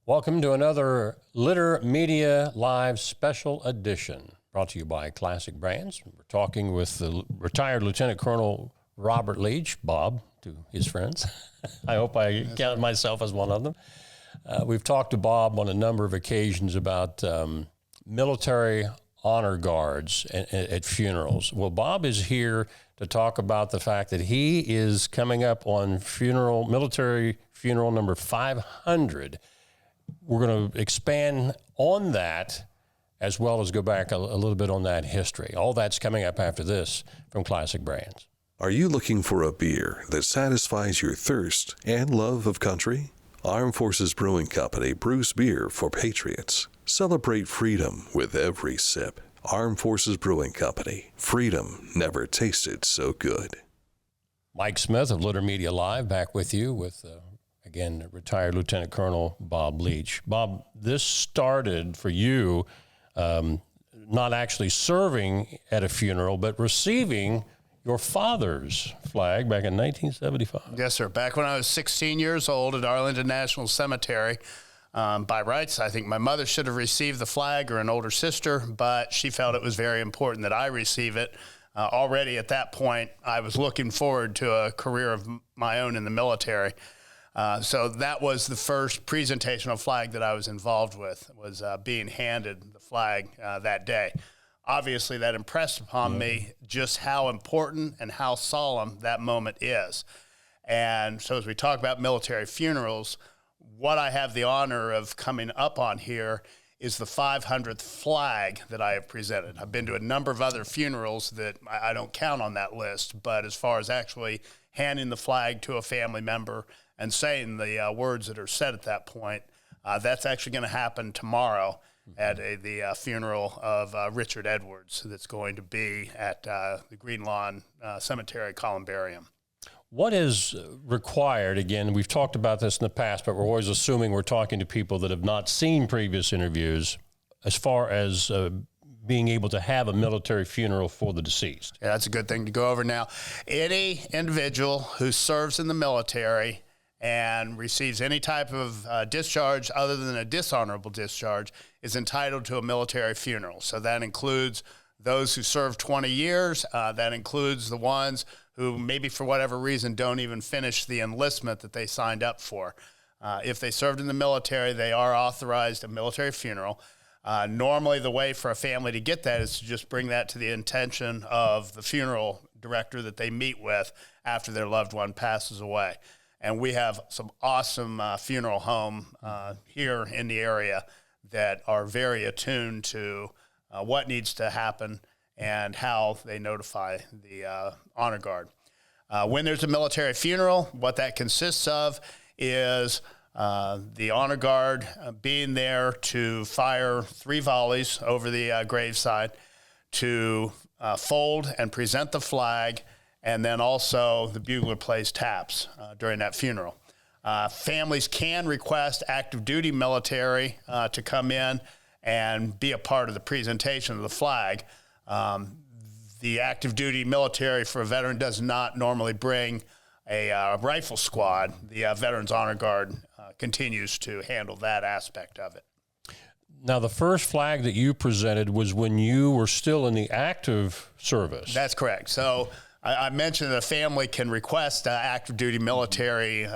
Welcome to another Litter Media Live special edition, brought to you by Classic Brands. We're talking with the retired Lieutenant Colonel Robert Leach, Bob to his friends. I hope I count myself as one of them. We've talked to Bob on a number of occasions about military honor guards at funerals. Well, Bob is here to talk about the fact that he is coming up on military funeral number 500. We're going to expand on that as well as go back a little bit on that history. All that's coming up after this from Classic Brands. Are you looking for a beer that satisfies your thirst and love of country? Armed Forces Brewing Company brews beer for patriots. Celebrate freedom with every sip. Armed Forces Brewing Company. Freedom never tasted so good. Mike Smith of Litter Media Live back with you with again, retired Lieutenant Colonel Bob Leach. Bob, this started for you not actually serving at a funeral, but receiving your father's flag back in 1975. Yes, sir. Back when I was 16 years old at Arlington National Cemetery, by rights, I think my mother should have received the flag, or an older sister, but she felt it was very important that I receive it. Already at that point, I was looking forward to a career of my own in the military. So that was the first presentation of flag that I was involved with, was being handed the flag that day. Obviously, that impressed upon me just how important and how solemn that moment is. And so as we talk about military funerals, what I have the honor of coming up on here is the 500th flag that I have presented. I've been to a number of other funerals that I don't count on that list, but as far as actually handing the flag to a family member and saying the words that are said at that point, that's actually going to happen tomorrow at the funeral of Richard Edwards that's going to be at the Green Lawn Cemetery Columbarium. What is required, again, we've talked about this in the past, but we're always assuming we're talking to people that have not seen previous interviews, as far as being able to have a military funeral for the deceased. Yeah, that's a good thing to go over now. Any individual who serves in the military and receives any type of discharge other than a dishonorable discharge is entitled to a military funeral. So that includes those who serve 20 years. That includes the ones who maybe for whatever reason don't even finish the enlistment that they signed up for. If they served in the military, they are authorized a military funeral. Normally, the way for a family to get that is to just bring that to the attention of the funeral director that they meet with after their loved one passes away. And we have some awesome funeral home here in the area that are very attuned to what needs to happen and how they notify the honor guard. When there's a military funeral, what that consists of is the honor guard being there to fire 3 volleys over the graveside, to fold and present the flag, and then also the bugler plays taps during that funeral. Families can request active duty military to come in and be a part of the presentation of the flag. The active duty military for a veteran does not normally bring a rifle squad. The Veterans Honor Guard continues to handle that aspect of it. Now, the first flag that you presented was when you were still in the active service. That's correct. So I mentioned that a family can request active duty military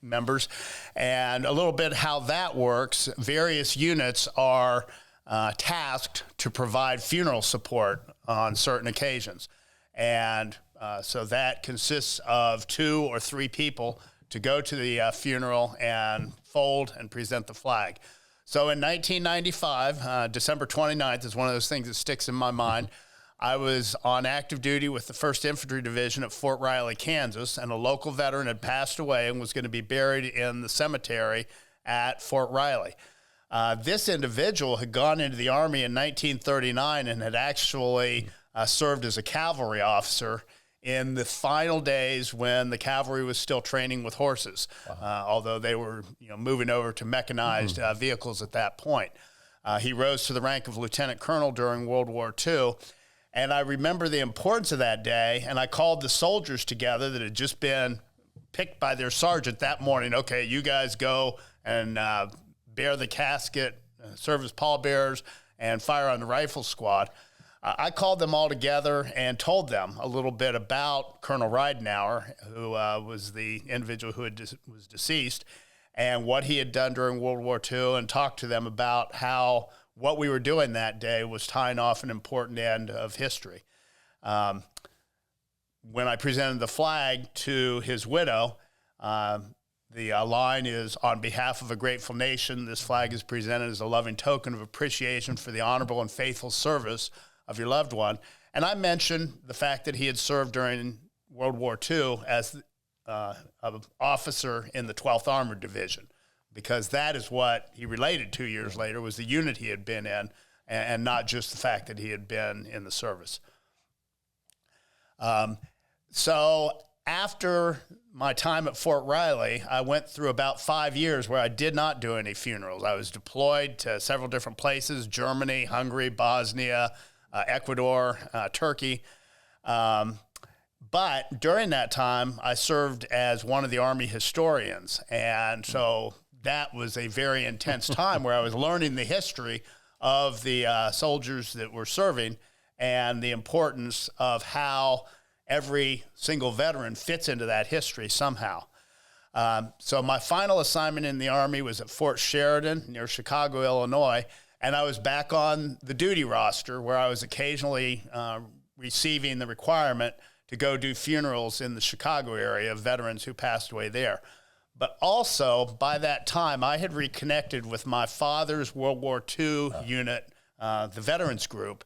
members, and a little bit how that works. Various units are tasked to provide funeral support on certain occasions. And so that consists of 2 or 3 people to go to the funeral and fold and present the flag. So in 1995, December 29th is one of those things that sticks in my mind. I was on active duty with the 1st Infantry Division at Fort Riley, Kansas, and a local veteran had passed away and was going to be buried in the cemetery at Fort Riley. This individual had gone into the Army in 1939 and had actually served as a cavalry officer in the final days when the cavalry was still training with horses, although they were moving over to mechanized vehicles at that point. He rose to the rank of lieutenant colonel during World War II. And I remember the importance of that day, and I called the soldiers together that had just been picked by their sergeant that morning. Okay, you guys go and bear the casket, serve as pallbearers, and fire on the rifle squad. I called them all together and told them a little bit about Colonel Ridenhour, who was the individual who was deceased, and what he had done during World War II, and talked to them about how what we were doing that day was tying off an important end of history. When I presented the flag to his widow, the line is, "On behalf of a grateful nation, this flag is presented as a loving token of appreciation for the honorable and faithful service of your loved one." And I mentioned the fact that he had served during World War II as an officer in the 12th Armored Division, because that is what he related 2 years later, was the unit he had been in, and not just the fact that he had been in the service. So after my time at Fort Riley, I went through about 5 years where I did not do any funerals. I was deployed to several different places: Germany, Hungary, Bosnia, Ecuador, Turkey. But during that time, I served as one of the Army historians. And so that was a very intense time where I was learning the history of the soldiers that were serving, and the importance of how every single veteran fits into that history somehow. So my final assignment in the Army was at Fort Sheridan near Chicago, Illinois, and I was back on the duty roster, where I was occasionally receiving the requirement to go do funerals in the Chicago area of veterans who passed away there. But also, by that time, I had reconnected with my father's World War II unit, the Veterans Group.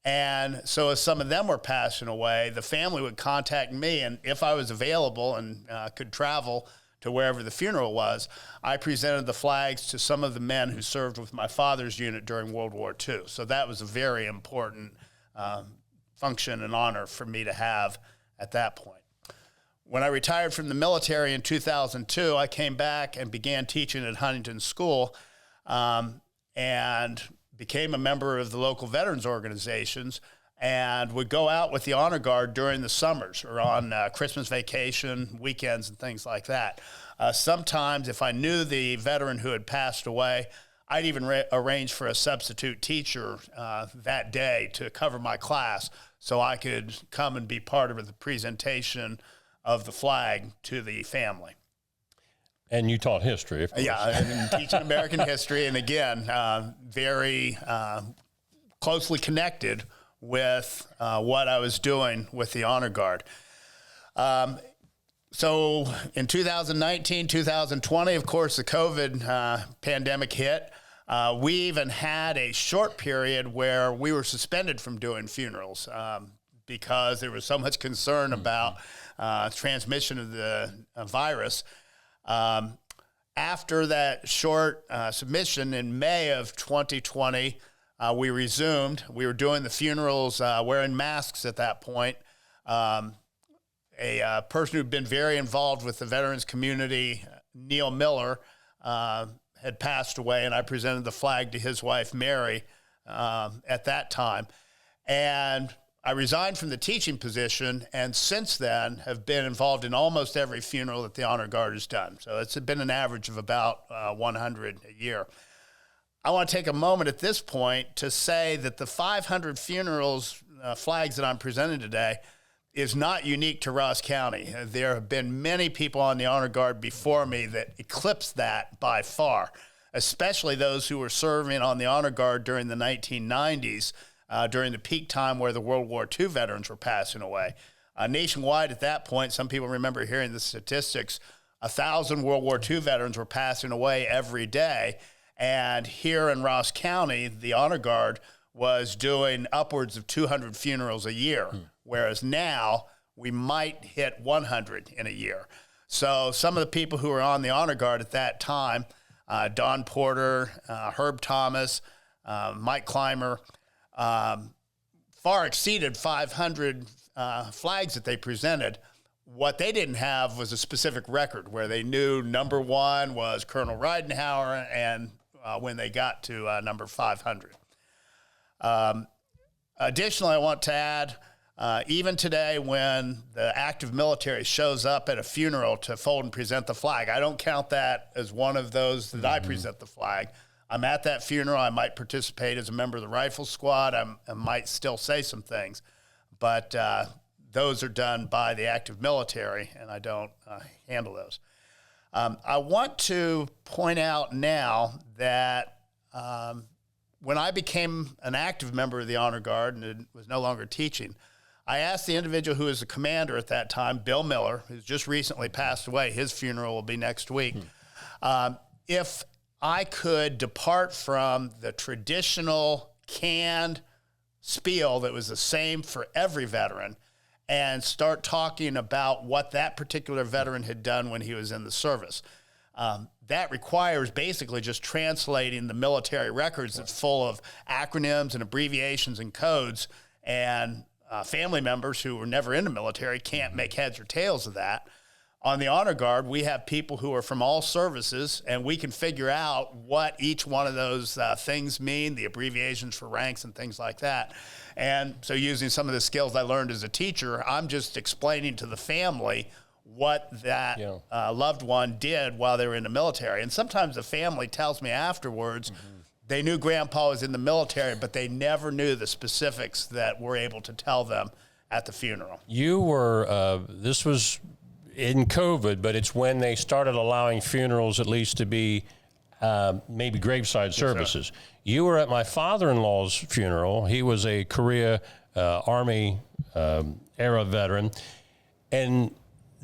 And so as some of them were passing away, the family would contact me, and if I was available and could travel to wherever the funeral was, I presented the flags to some of the men who served with my father's unit during World War II. So that was a very important function and honor for me to have at that point. When I retired from the military in 2002, I came back and began teaching at Huntington School, and became a member of the local veterans organizations, and would go out with the Honor Guard during the summers or on Christmas vacation, weekends, and things like that. Sometimes, if I knew the veteran who had passed away, I'd even arrange for a substitute teacher that day to cover my class, so I could come and be part of the presentation of the flag to the family. And you taught history, of course. Yeah, and teaching American history, and again, very closely connected with what I was doing with the Honor Guard. So in 2019, 2020, of course, the COVID pandemic hit. We even had a short period where we were suspended from doing funerals because there was so much concern about transmission of the virus. After that short submission in May of 2020, we resumed. We were doing the funerals wearing masks at that point. A person who'd been very involved with the veterans community, Neil Miller, had passed away, and I presented the flag to his wife, Mary, at that time. And I resigned from the teaching position, and since then have been involved in almost every funeral that the Honor Guard has done. So it's been an average of about 100 a year. I want to take a moment at this point to say that the 500 funerals flags that I'm presenting today is not unique to Ross County. There have been many people on the Honor Guard before me that eclipse that by far, especially those who were serving on the Honor Guard during the 1990s, during the peak time where the World War II veterans were passing away. Nationwide at that point, some people remember hearing the statistics, 1,000 World War II veterans were passing away every day. And here in Ross County, the Honor Guard was doing upwards of 200 funerals a year, whereas now we might hit 100 in a year. So some of the people who were on the Honor Guard at that time, Don Porter, Herb Thomas, Mike Clymer, far exceeded 500 flags that they presented. What they didn't have was a specific record where they knew number one was Colonel Ridenhour, and when they got to number 500. Additionally, I want to add, even today, when the active military shows up at a funeral to fold and present the flag, I don't count that as one of those that I present the flag. I'm at that funeral. I might participate as a member of the rifle squad. I might still say some things, but those are done by the active military, and I don't handle those. I want to point out now that when I became an active member of the Honor Guard and was no longer teaching, I asked the individual who was the commander at that time, Bill Miller, who's just recently passed away, his funeral will be next week, if I could depart from the traditional canned spiel that was the same for every veteran and start talking about what that particular veteran had done when he was in the service. That requires basically just translating the military records that's full of acronyms and abbreviations and codes, and family members who were never in the military can't make heads or tails of that. On the Honor Guard, we have people who are from all services, and we can figure out what each one of those things mean, the abbreviations for ranks and things like that. And so using some of the skills I learned as a teacher, I'm just explaining to the family what that loved one did while they were in the military. And sometimes the family tells me afterwards, they knew Grandpa was in the military, but they never knew the specifics that we're able to tell them at the funeral. You were, this was in COVID, but it's when they started allowing funerals at least to be maybe graveside services. Sir. You were at my father-in-law's funeral. He was a Korea Army era veteran. And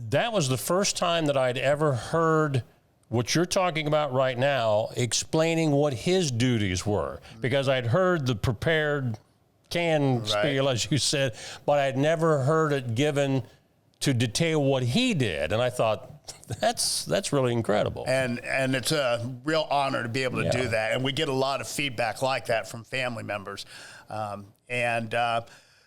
that was the first time that I'd ever heard what you're talking about right now, explaining what his duties were, because I'd heard the prepared canned spiel, as you said, but I'd never heard it given to detail what he did. And I thought, that's really incredible. And it's a real honor to be able to do that. And we get a lot of feedback like that from family members.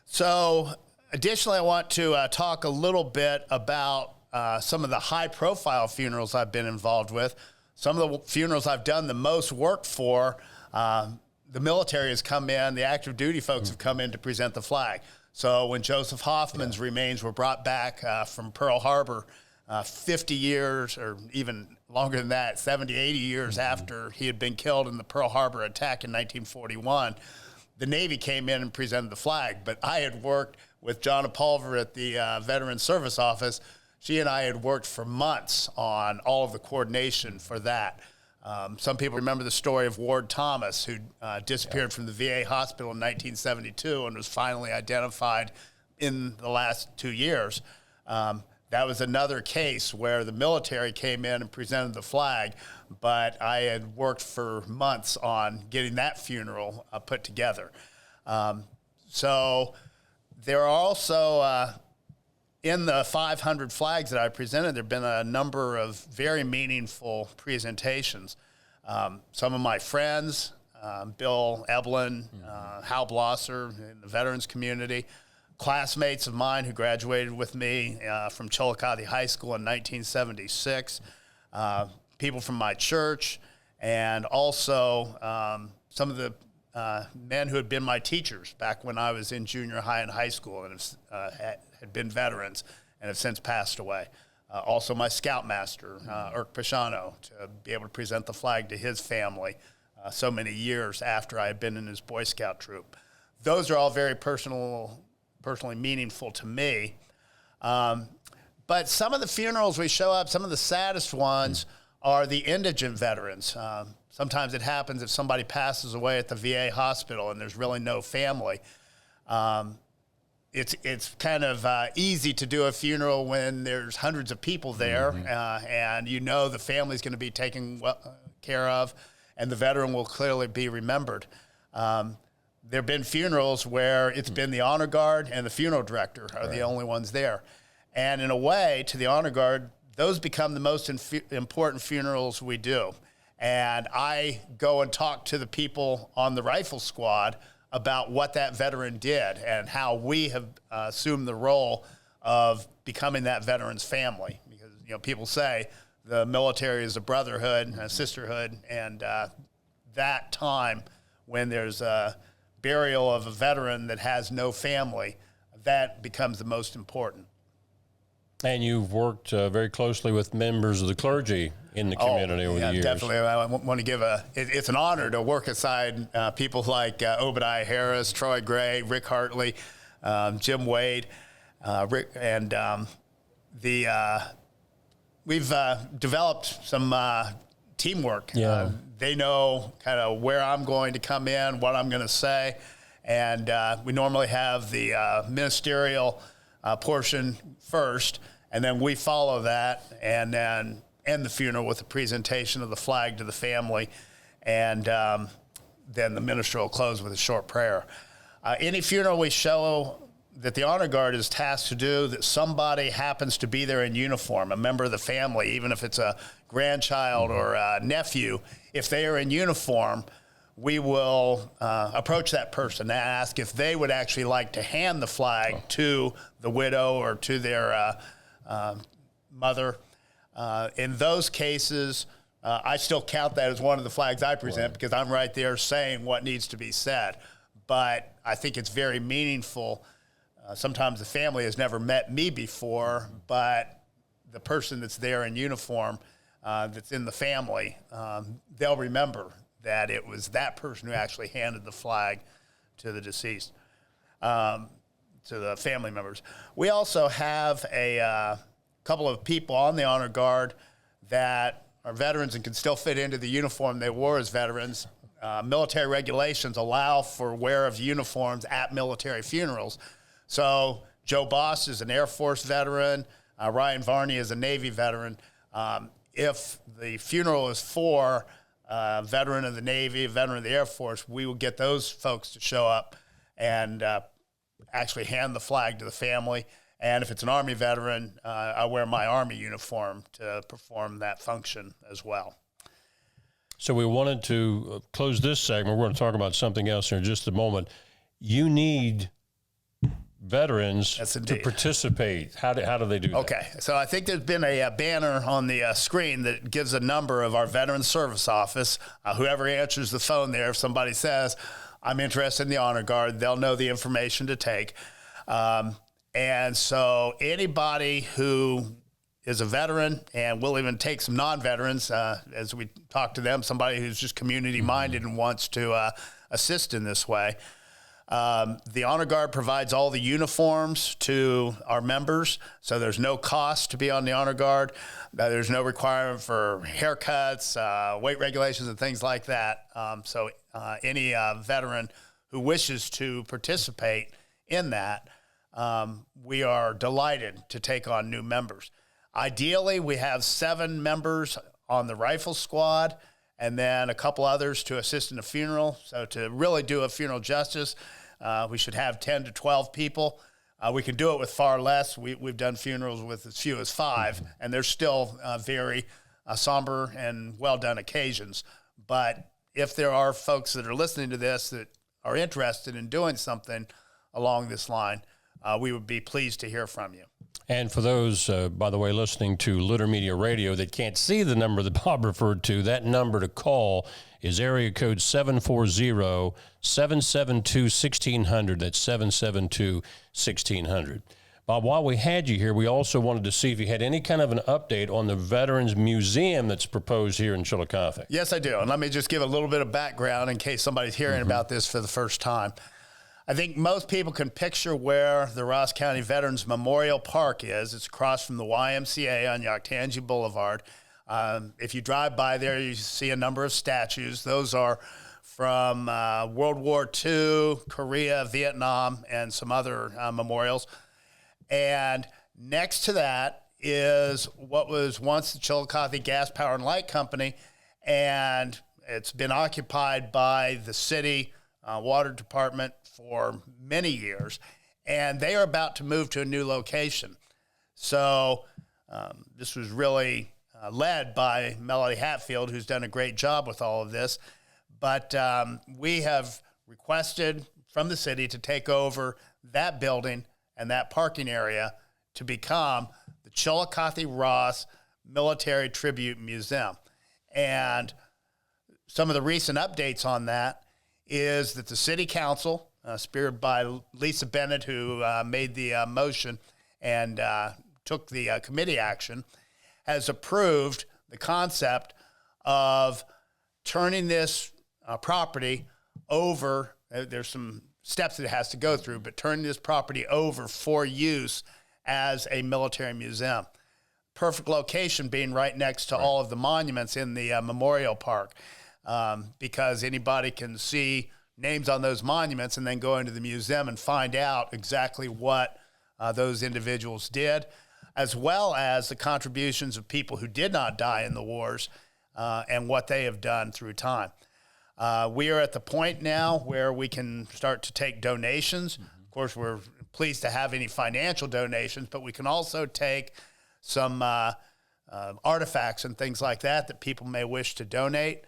So additionally, I want to talk a little bit about some of the high-profile funerals I've been involved with. Some of the funerals I've done the most work for, the military has come in, the active duty folks have come in to present the flag. So when Joseph Hoffman's remains were brought back from Pearl Harbor 50 years or even longer than that, 70, 80 years after he had been killed in the Pearl Harbor attack in 1941, the Navy came in and presented the flag. But I had worked with Jonna Pulver at the Veterans Service Office. She and I had worked for months on all of the coordination for that. Some people remember the story of Ward Thomas, who disappeared from the VA hospital in 1972 and was finally identified in the last 2 years. That was another case where the military came in and presented the flag, but I had worked for months on getting that funeral put together. So there are also, in the 500 flags that I presented, there have been a number of very meaningful presentations. Some of my friends, Bill Eblin, Hal Blosser in the veterans community, classmates of mine who graduated with me from Chillicothe High School in 1976, people from my church, and also some of the men who had been my teachers back when I was in junior high and high school and had been veterans and have since passed away. Also my scoutmaster, Irk Pashano, to be able to present the flag to his family so many years after I had been in his Boy Scout troop. Those are all very personally meaningful to me. But some of the funerals we show up, some of the saddest ones are the indigent veterans. Sometimes it happens if somebody passes away at the VA hospital and there's really no family. It's kind of easy to do a funeral when there's hundreds of people there, and you know the family's going to be taken care of, and the veteran will clearly be remembered. There have been funerals where it's been the Honor Guard and the funeral director are the only ones there. And in a way, to the Honor Guard, those become the most important funerals we do. And I go and talk to the people on the rifle squad about what that veteran did and how we have assumed the role of becoming that veteran's family. Because, you know, people say the military is a brotherhood, a sisterhood, and that time when there's a burial of a veteran that has no family, that becomes the most important. And you've worked very closely with members of the clergy in the community over the years. Definitely. I want to give it's an honor to work aside people like Obadiah Harris, Troy Gray, Rick Hartley, Jim Wade, Rick, and we've developed some teamwork. Yeah. They know kind of where I'm going to come in, what I'm going to say, and we normally have the ministerial portion first, and then we follow that, and then end the funeral with a presentation of the flag to the family, and then the minister will close with a short prayer. Any funeral we show that the honor guard is tasked to do, that somebody happens to be there in uniform, a member of the family, even if it's a grandchild or a nephew, if they are in uniform, we will approach that person and ask if they would actually like to hand the flag to the widow or to their mother. In those cases, I still count that as one of the flags I present because I'm right there saying what needs to be said. But I think it's very meaningful. Sometimes the family has never met me before, but the person that's there in uniform that's in the family, they'll remember that it was that person who actually handed the flag to the deceased, to the family members. We also have a couple of people on the honor guard that are veterans and can still fit into the uniform they wore as veterans. Military regulations allow for wear of uniforms at military funerals. So Joe Boss is an Air Force veteran. Ryan Varney is a Navy veteran. If the funeral is for a veteran of the Navy, a veteran of the Air Force, we will get those folks to show up and actually hand the flag to the family. And if it's an Army veteran, I wear my Army uniform to perform that function as well. So we wanted to close this segment. We're going to talk about something else here in just a moment. You need veterans to participate. How do they do that? Okay, so I think there's been a banner on the screen that gives a number of our Veterans Service Office. Whoever answers the phone there, if somebody says, I'm interested in the honor guard, they'll know the information to take. And so anybody who is a veteran, and we'll even take some non-veterans as we talk to them, somebody who's just community-minded and wants to assist in this way. The Honor Guard provides all the uniforms to our members, so there's no cost to be on the Honor Guard. There's no requirement for haircuts, weight regulations, and things like that. So any veteran who wishes to participate in that, we are delighted to take on new members. Ideally, we have 7 members on the rifle squad and then a couple others to assist in a funeral. So to really do a funeral justice, we should have 10 to 12 people. We can do it with far less. We've done funerals with as few as 5, and they're still very somber and well-done occasions. But if there are folks that are listening to this that are interested in doing something along this line, we would be pleased to hear from you. And for those, by the way, listening to Litter Media Radio that can't see the number that Bob referred to, that number to call is area code 740-772-1600. That's 772-1600. Bob, while we had you here, we also wanted to see if you had any kind of an update on the Veterans Museum that's proposed here in Chillicothe. Yes, I do. And let me just give a little bit of background in case somebody's hearing about this for the first time. I think most people can picture where the Ross County Veterans Memorial Park is. It's across from the YMCA on Yoctangi Boulevard. If you drive by there, you see a number of statues. Those are from World War II, Korea, Vietnam, and some other memorials. And next to that is what was once the Chillicothe Gas, Power, and Light Company, and it's been occupied by the city water department for many years, and they are about to move to a new location. So this was really led by Melody Hatfield, who's done a great job with all of this. But we have requested from the city to take over that building and that parking area to become the Chillicothe Ross Military Tribute Museum. And some of the recent updates on that is that the city council speared by Lisa Bennett, who made the motion and took the committee action, has approved the concept of turning this property over. There's some steps that it has to go through, but turning this property over for use as a military museum. Perfect location being right next to all of the monuments in the memorial park, because anybody can see names on those monuments and then go into the museum and find out exactly what those individuals did, as well as the contributions of people who did not die in the wars and what they have done through time. We are at the point now where we can start to take donations. Of course, we're pleased to have any financial donations, but we can also take some artifacts and things like that people may wish to donate.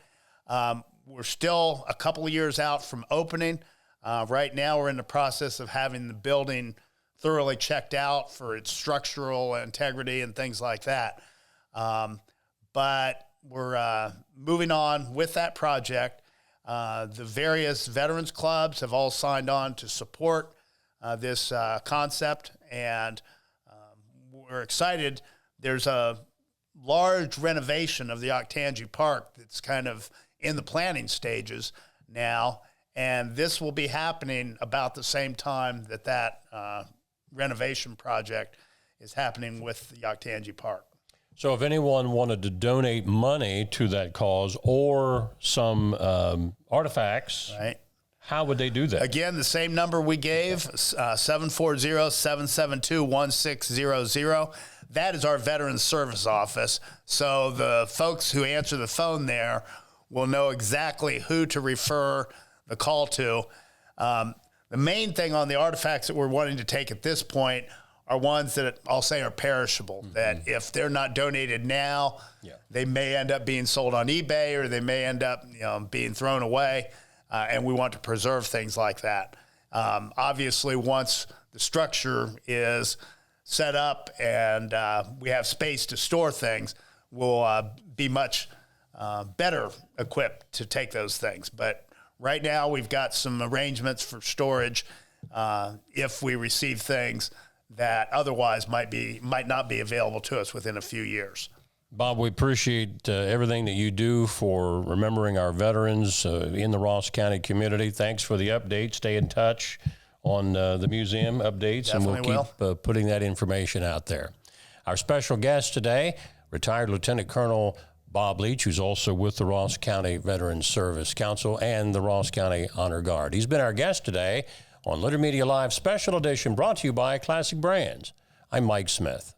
We're still a couple of years out from opening. Right now, we're in the process of having the building thoroughly checked out for its structural integrity and things like that. But we're moving on with that project. The various veterans clubs have all signed on to support this concept, and we're excited. There's a large renovation of the Octangie Park that's kind of in the planning stages now, and this will be happening about the same time that renovation project is happening with the Octangie Park. So if anyone wanted to donate money to that cause or some artifacts, right, how would they do that? Again, the same number we gave, 740-772-1600. That is our Veterans Service Office. So the folks who answer the phone there will know exactly who to refer the call to. The main thing on the artifacts that we're wanting to take at this point are ones that I'll say are perishable, that if they're not donated now, they may end up being sold on eBay, or they may end up being thrown away, and we want to preserve things like that. Obviously, once the structure is set up and we have space to store things, we'll be much better equipped to take those things. But right now, we've got some arrangements for storage if we receive things that otherwise might not be available to us within a few years. Bob, we appreciate everything that you do for remembering our veterans in the Ross County community. Thanks for the update. Stay in touch on the museum updates, Definitely and we'll keep putting that information out there. Our special guest today, retired Lieutenant Colonel Bob Leach, who's also with the Ross County Veterans Service Council and the Ross County Honor Guard. He's been our guest today on Litter Media Live Special Edition, brought to you by Classic Brands. I'm Mike Smith.